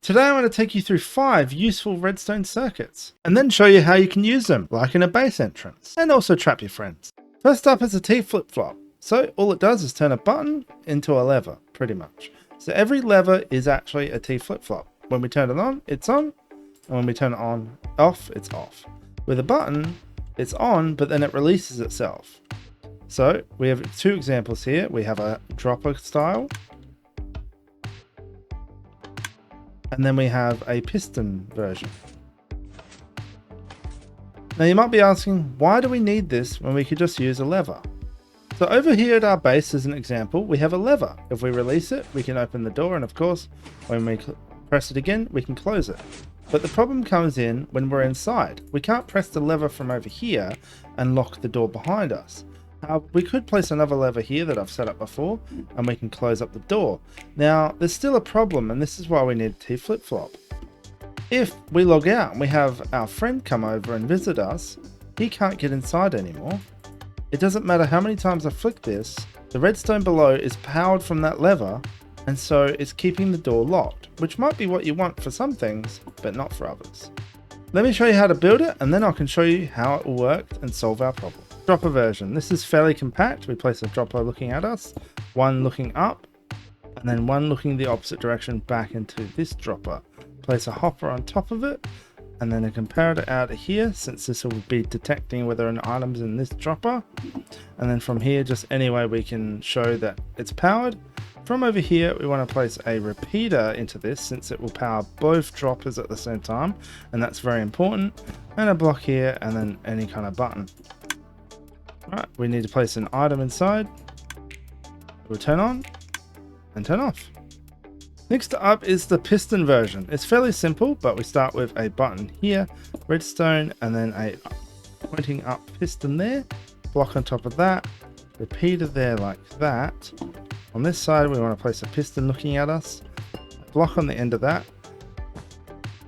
Today I'm going to take you through 5 useful redstone circuits, and then show you how you can use them, like in a base entrance, and also trap your friends. First up is a T flip-flop. So all it does is turn a button into a lever, pretty much. So every lever is actually a T flip-flop. When we turn it on, it's on, and when we turn it on, off, it's off. With a button, it's on, but then it releases itself. So we have 2 examples here. We have a dropper style, and then we have a piston version. Now you might be asking, why do we need this when we could just use a lever? So over here at our base as an example, we have a lever. If we release it, we can open the door, and of course, when we press it again, we can close it. But the problem comes in when we're inside. We can't press the lever from over here and lock the door behind us. We could place another lever here that I've set up before, and we can close up the door. Now, there's still a problem, and this is why we need a T flip-flop. If we log out and we have our friend come over and visit us, he can't get inside anymore. It doesn't matter how many times I flick this, the redstone below is powered from that lever, and so it's keeping the door locked, which might be what you want for some things, but not for others. Let me show you how to build it, and then I can show you how it will work and solve our problem. Dropper version. This is fairly compact. We place a dropper looking at us, one looking up, and then one looking the opposite direction back into this dropper. Place a hopper on top of it, and then a comparator out of here, since this will be detecting whether an item's in this dropper. And then from here, just any way we can show that it's powered. From over here, we want to place a repeater into this, since it will power both droppers at the same time, and that's very important. And a block here, and then any kind of button. Right, we need to place an item inside. We'll turn on and turn off. Next up is the piston version. It's fairly simple, but we start with a button here, redstone, and then a pointing up piston there, block on top of that, repeater there like that. On this side, we want to place a piston looking at us, a block on the end of that,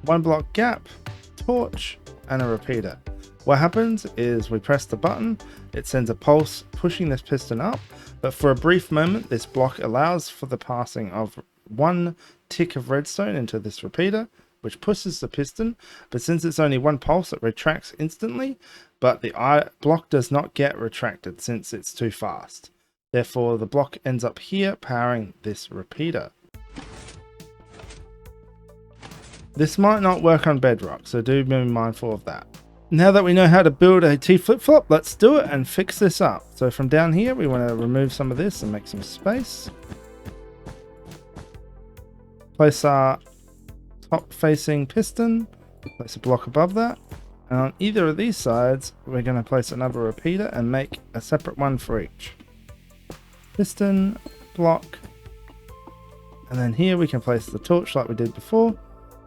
1 block gap, torch, and a repeater. What happens is we press the button, it sends a pulse pushing this piston up, but for a brief moment, this block allows for the passing of 1 tick of redstone into this repeater, which pushes the piston, but since it's only 1 pulse, it retracts instantly, but the block does not get retracted since it's too fast. Therefore, the block ends up here powering this repeater. This might not work on bedrock, so do be mindful of that. Now that we know how to build a T flip-flop, let's do it and fix this up. So from down here, we want to remove some of this and make some space. Place our top-facing piston, place a block above that, and on either of these sides, we're going to place another repeater and make a separate one for each. Piston, block, and then here we can place the torch like we did before,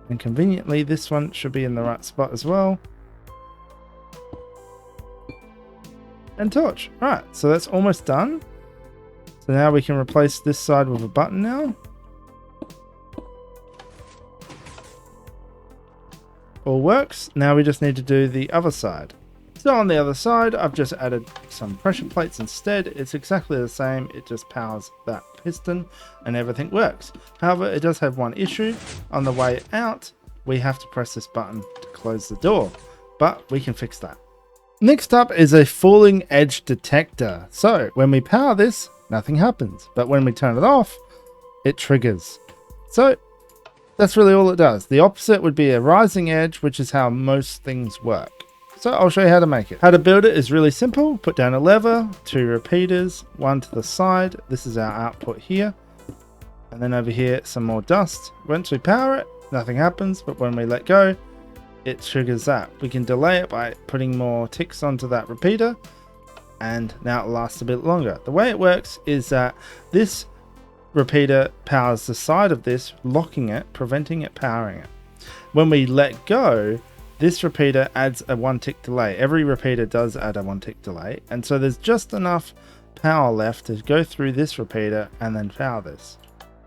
and conveniently this one should be in the right spot as well. And torch. Right, so that's almost done. So now we can replace this side with a button now. All works. Now we just need to do the other side. So on the other side, I've just added some pressure plates instead. It's exactly the same. It just powers that piston and everything works. However, it does have one issue. On the way out, we have to press this button to close the door, but we can fix that. Next up is a falling edge detector. So when we power this, nothing happens, but when we turn it off, it triggers. So that's really all it does. The opposite would be a rising edge, which is how most things work. So I'll show you how to make it. How to build it is really simple. Put down a lever, 2 repeaters, 1 to the side. This is our output here. And then over here, some more dust. Once we power it, nothing happens, but when we let go, it triggers that. We can delay it by putting more ticks onto that repeater, and now it lasts a bit longer. The way it works is that this repeater powers the side of this, locking it, preventing it powering it. When we let go, this repeater adds a 1 tick delay. Every repeater does add a 1 tick delay, and so there's just enough power left to go through this repeater and then power this.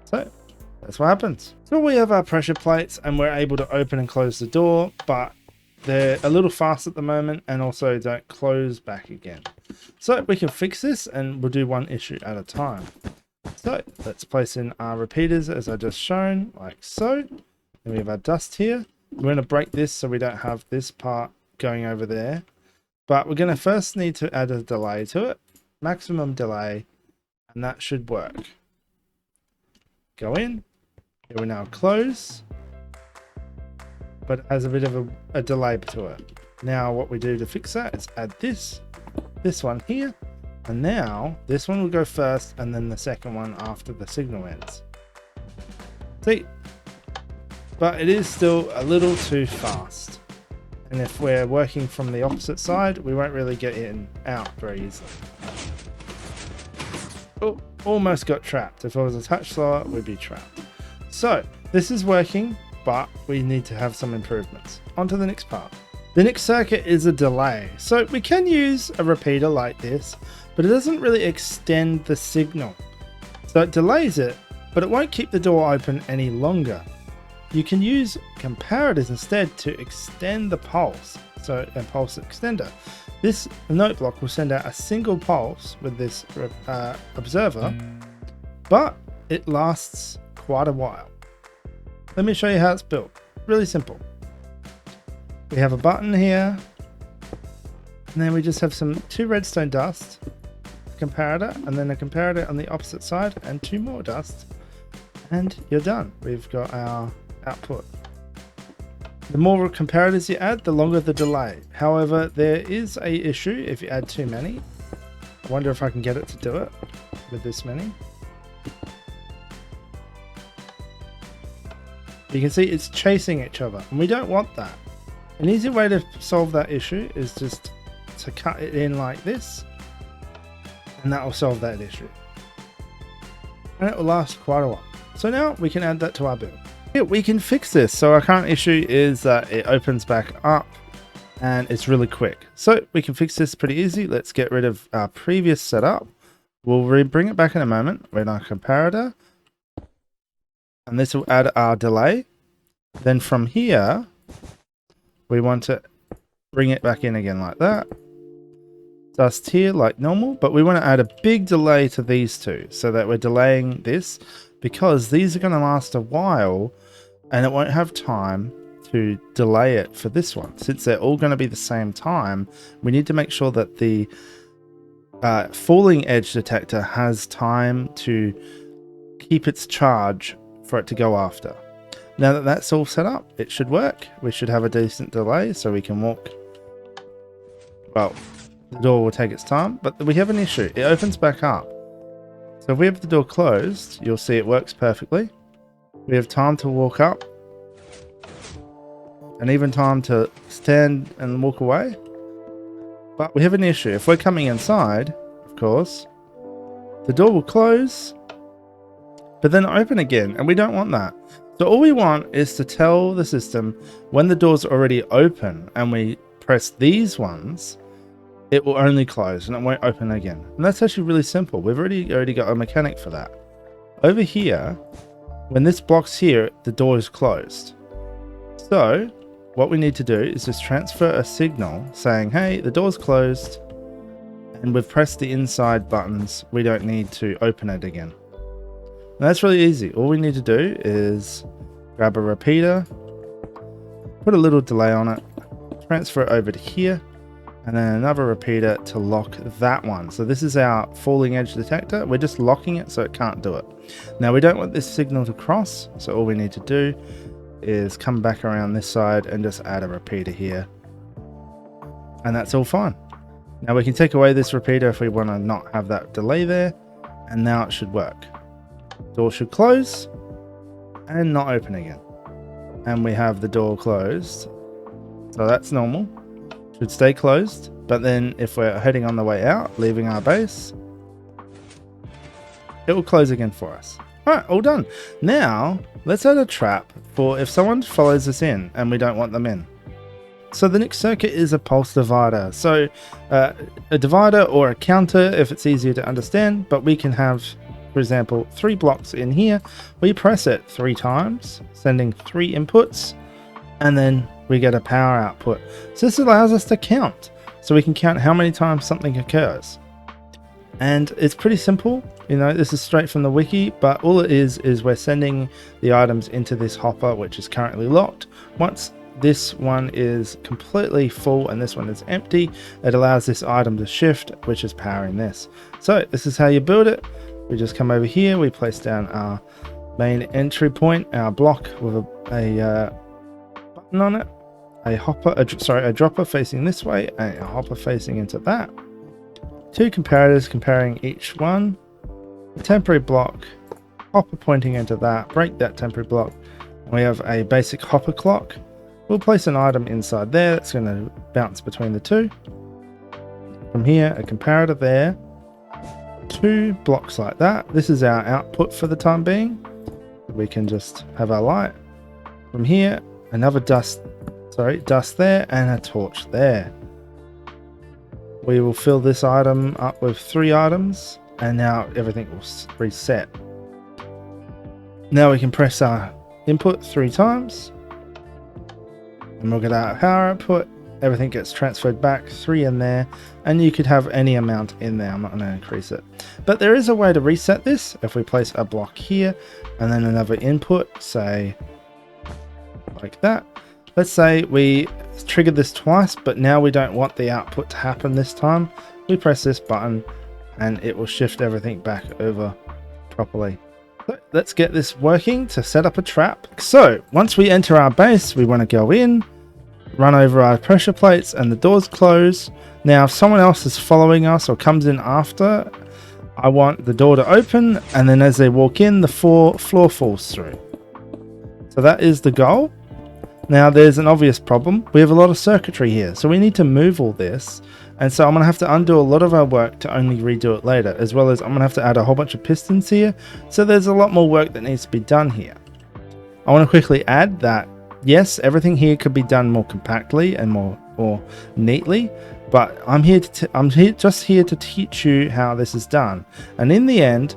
So that's what happens. So we have our pressure plates and we're able to open and close the door, but they're a little fast at the moment and also don't close back again. So we can fix this and we'll do one issue at a time. So let's place in our repeaters as I just shown, like so. Then we have our dust here. We're going to break this so we don't have this part going over there. But we're going to first need to add a delay to it. Maximum delay. And that should work. Go in. It will now close. But it has a bit of a delay to it. Now what we do to fix that is add this one here. And now this one will go first and then the second one after the signal ends. See? But it is still a little too fast. And if we're working from the opposite side, we won't really get in out very easily. Oh, almost got trapped. If it was a touch slower, we'd be trapped. So this is working, but we need to have some improvements. On to the next part. The next circuit is a delay. So we can use a repeater like this, but it doesn't really extend the signal. So it delays it, but it won't keep the door open any longer. You can use comparators instead to extend the pulse. So a pulse extender. This note block will send out a single pulse with this observer, but it lasts quite a while. Let me show you how it's built. Really simple. We have a button here, and then we just have two redstone dust, comparator, and then a comparator on the opposite side, and two more dust, and you're done. We've got our output. The more comparators you add, the longer the delay. However, there is a issue if you add too many. I wonder if I can get it to do it with this many. You can see it's chasing each other, and we don't want that. An easy way to solve that issue is just to cut it in like this, and that will solve that issue. And it will last quite a while. So now we can add that to our build. Yeah, we can fix this. So our current issue is that it opens back up and it's really quick. So we can fix this pretty easy. Let's get rid of our previous setup. We'll bring it back in a moment. We're in our comparator, and this will add our delay. Then from here, we want to bring it back in again like that. Dust here like normal, but we want to add a big delay to these two so that we're delaying this, because these are going to last a while and it won't have time to delay it for this one. Since they're all going to be the same time, we need to make sure that the falling edge detector has time to keep its charge for it to go after. Now that that's all set up, it should work. We should have a decent delay so we can walk. Well, the door will take its time, but we have an issue. It opens back up. So if we have the door closed, you'll see it works perfectly. We have time to walk up, and even time to stand and walk away. But we have an issue. If we're coming inside, of course, the door will close, but then open again, and we don't want that. So all we want is to tell the system when the door's already open and we press these ones, it will only close and it won't open again. And that's actually really simple. We've already got a mechanic for that. Over here, when this block's here, the door is closed. So what we need to do is just transfer a signal saying, hey, the door's closed, and we've pressed the inside buttons. We don't need to open it again. And that's really easy. All we need to do is grab a repeater, put a little delay on it, transfer it over to here, and then another repeater to lock that one. So this is our falling edge detector. We're just locking it so it can't do it. Now we don't want this signal to cross, so all we need to do is come back around this side and just add a repeater here. And that's all fine. Now we can take away this repeater if we want to not have that delay there, and now it should work. Door should close and not open again. And we have the door closed. So that's normal. Should stay closed. But then if we're heading on the way out, leaving our base, it will close again for us. Alright, all done. Now, let's add a trap for if someone follows us in and we don't want them in. So the next circuit is a pulse divider. So a divider or a counter if it's easier to understand, but we can have, for example, 3 blocks in here. We press it 3 times, sending 3 inputs, and then we get a power output. So this allows us to count. So we can count how many times something occurs. And it's pretty simple. You know, this is straight from the wiki, but all it is we're sending the items into this hopper, which is currently locked. Once this one is completely full and this one is empty, it allows this item to shift, which is powering this. So this is how you build it. We just come over here, we place down our main entry point, our block with a button on it, a dropper facing this way, and a hopper facing into that. Two comparators comparing each one, a temporary block, hopper pointing into that, break that temporary block. We have a basic hopper clock. We'll place an item inside there that's going to bounce between the two. From here, a comparator there, two blocks like that. This is our output for the time being. We can just have our light. From here, another dust there, and a torch there. We will fill this item up with 3 items, and now everything will reset. Now we can press our input 3 times, and we'll get our power output. Everything gets transferred back, 3 in there, and you could have any amount in there. I'm not going to increase it. But there is a way to reset this. If we place a block here, and then another input, say like that. Let's say we triggered this twice, but now we don't want the output to happen this time. We press this button and it will shift everything back over properly. So let's get this working to set up a trap. So once we enter our base, we want to go in, run over our pressure plates, and the doors close. Now if someone else is following us or comes in after, I want the door to open, and then as they walk in, the floor falls through. So that is the goal. Now there's an obvious problem. We have a lot of circuitry here, so we need to move all this, and so I'm going to have to undo a lot of our work to only redo it later, as well as I'm going to have to add a whole bunch of pistons here, so there's a lot more work that needs to be done here. I want to quickly add that yes, everything here could be done more compactly and more neatly, but I'm just here to teach you how this is done, and in the end,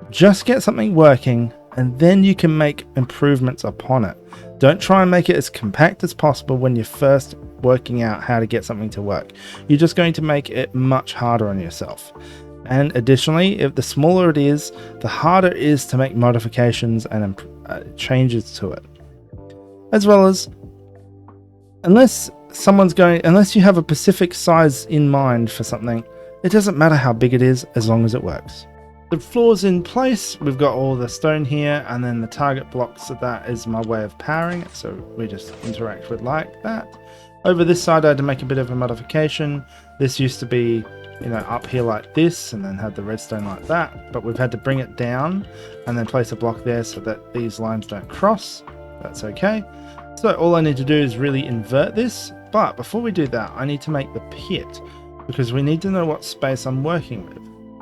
just get something working and then you can make improvements upon it. Don't try and make it as compact as possible when you're first working out how to get something to work. You're just going to make it much harder on yourself. And additionally, if the smaller it is, the harder it is to make modifications and changes to it. As well as, unless you have a specific size in mind for something, it doesn't matter how big it is as long as it works. The floor's in place, we've got all the stone here, and then the target blocks, so that is my way of powering it, so we just interact with like that. Over this side I had to make a bit of a modification. This used to be, you know, up here like this, and then had the redstone like that, but we've had to bring it down and then place a block there so that these lines don't cross. That's okay. So all I need to do is really invert this, but before we do that I need to make the pit, because we need to know what space I'm working with.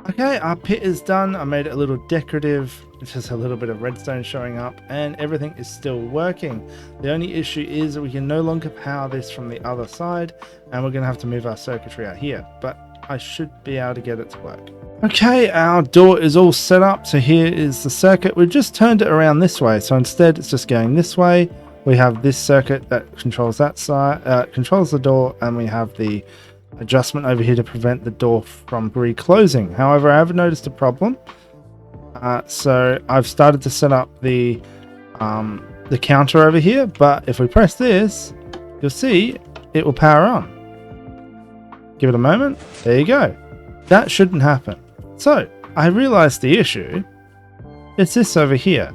Okay, our pit is done. I made it a little decorative, just a little bit of redstone showing up, and everything is still working. The only issue is that we can no longer power this from the other side, and we're going to have to move our circuitry out here, but I should be able to get it to work. Okay, our door is all set up, so here is the circuit. We've just turned it around this way, so instead it's just going this way. We have this circuit that controls that side, controls the door, and we have the adjustment over here to prevent the door from reclosing. However, I have noticed a problem. So I've started to set up the counter over here, but if we press this, you'll see it will power on. Give it a moment. There you go. That shouldn't happen. So I realized the issue. It's this over here.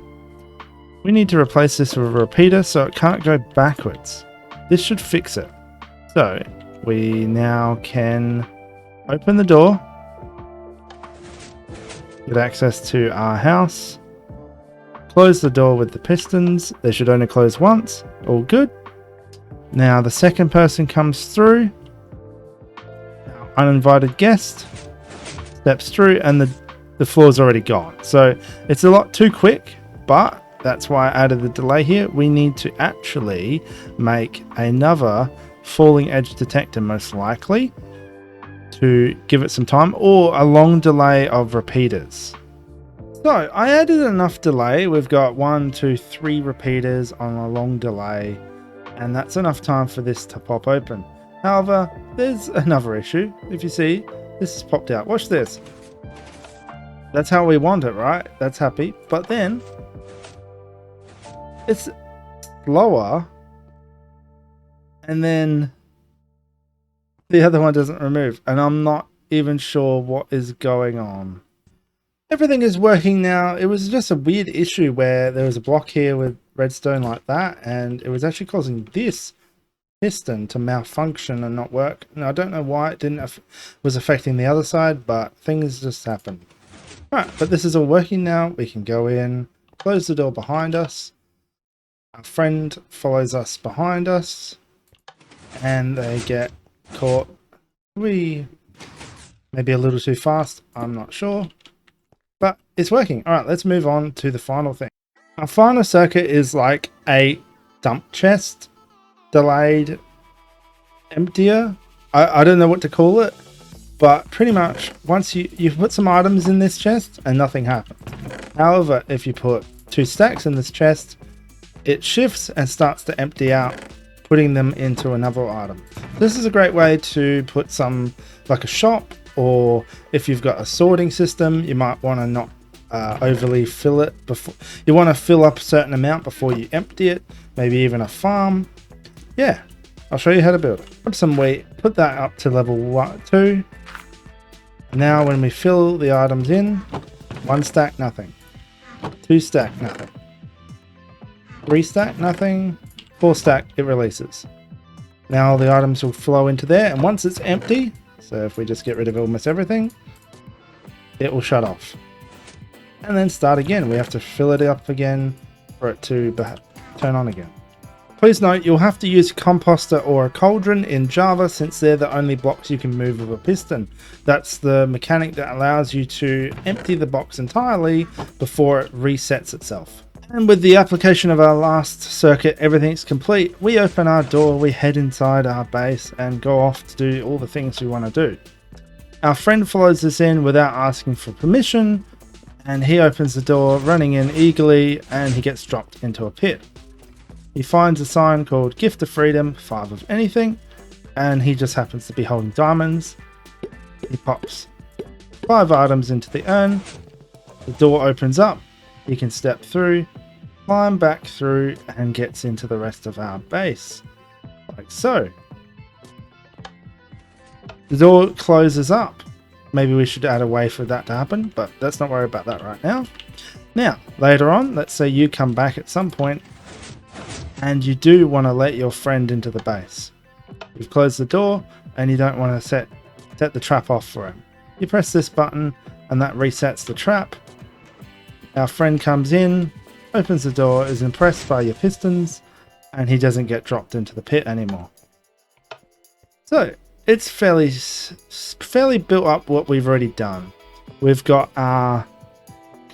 We need to replace this with a repeater so it can't go backwards. This should fix it. So we now can open the door, get access to our house, close the door with the pistons. They should only close once. All good. Now the second person comes through. Our uninvited guest steps through, and the floor's already gone. So it's a lot too quick, but that's why I added the delay here. We need to actually make another falling edge detector, most likely, to give it some time, or a long delay of repeaters. So I added enough delay. We've got 1, 2, 3 repeaters on a long delay, and that's enough time for this to pop open. However, there's another issue. If you see, this has popped out. Watch this. That's how we want it, right? That's happy. But then it's lower, and then the other one doesn't remove, and I'm not even sure what is going on. Everything is working now. It was just a weird issue where there was a block here with redstone like that, and it was actually causing this piston to malfunction and not work. And I don't know why it didn't was affecting the other side, but things just happened. Alright, but this is all working now. We can go in, close the door behind us. Our friend follows us behind us, and they get caught. Maybe a little too fast, I'm not sure. But it's working. Alright, let's move on to the final thing. Our final circuit is like a dump chest, delayed emptier. I don't know what to call it, but pretty much once you put some items in this chest and nothing happens. However, if you put 2 stacks in this chest, it shifts and starts to empty out, putting them into another item. This is a great way to put some, like a shop, or if you've got a sorting system, you might want to not overly fill it before. You want to fill up a certain amount before you empty it, maybe even a farm. Yeah, I'll show you how to build it. Put some wheat, put that up to level 2. Now when we fill the items in, 1 stack, nothing. 2 stack, nothing. 3 stack, nothing. 4 stack, it releases. Now the items will flow into there, and once it's empty, so if we just get rid of almost everything, it will shut off. And then start again. We have to fill it up again for it to turn on again. Please note, you'll have to use a composter or a cauldron in Java, since they're the only blocks you can move with a piston. That's the mechanic that allows you to empty the box entirely before it resets itself. And with the application of our last circuit, everything's complete. We open our door, we head inside our base and go off to do all the things we want to do. Our friend follows us in without asking for permission, and he opens the door running in eagerly, and he gets dropped into a pit. He finds a sign called Gift of Freedom, 5 of anything, and he just happens to be holding diamonds. He pops 5 items into the urn. The door opens up. He can step through, climb back through, and gets into the rest of our base. Like so. The door closes up. Maybe we should add a way for that to happen, but let's not worry about that right now. Now, later on, let's say you come back at some point, and you do want to let your friend into the base. You've closed the door, and you don't want to set the trap off for him. You press this button, and that resets the trap. Our friend comes in, opens the door, is impressed by your pistons, and he doesn't get dropped into the pit anymore. So, it's fairly built up what we've already done. We've got our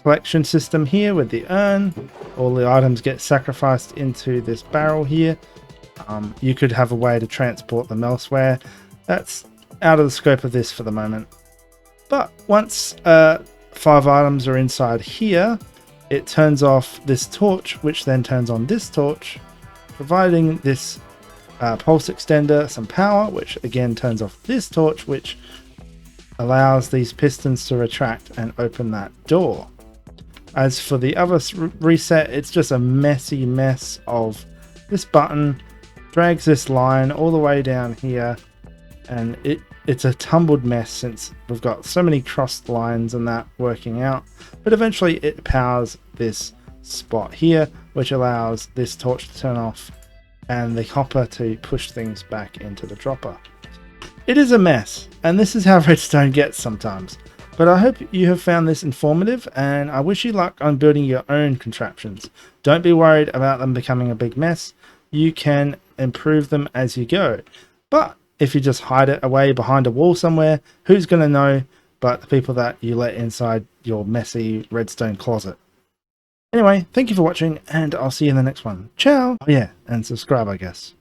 collection system here with the urn. All the items get sacrificed into this barrel here. You could have a way to transport them elsewhere. That's out of the scope of this for the moment. But once 5 items are inside here, it turns off this torch, which then turns on this torch, providing this pulse extender some power, which again turns off this torch, which allows these pistons to retract and open that door. As for the other reset, it's just a messy mess of this button drags this line all the way down here, and it's a tumbled mess since we've got so many crossed lines and that working out. But eventually it powers this spot here, which allows this torch to turn off and the hopper to push things back into the dropper. It is a mess, and this is how Redstone gets sometimes. But I hope you have found this informative, and I wish you luck on building your own contraptions. Don't be worried about them becoming a big mess. You can improve them as you go. But if you just hide it away behind a wall somewhere, who's going to know but the people that you let inside your messy redstone closet? Anyway, thank you for watching, and I'll see you in the next one. Ciao! Oh yeah, and subscribe, I guess.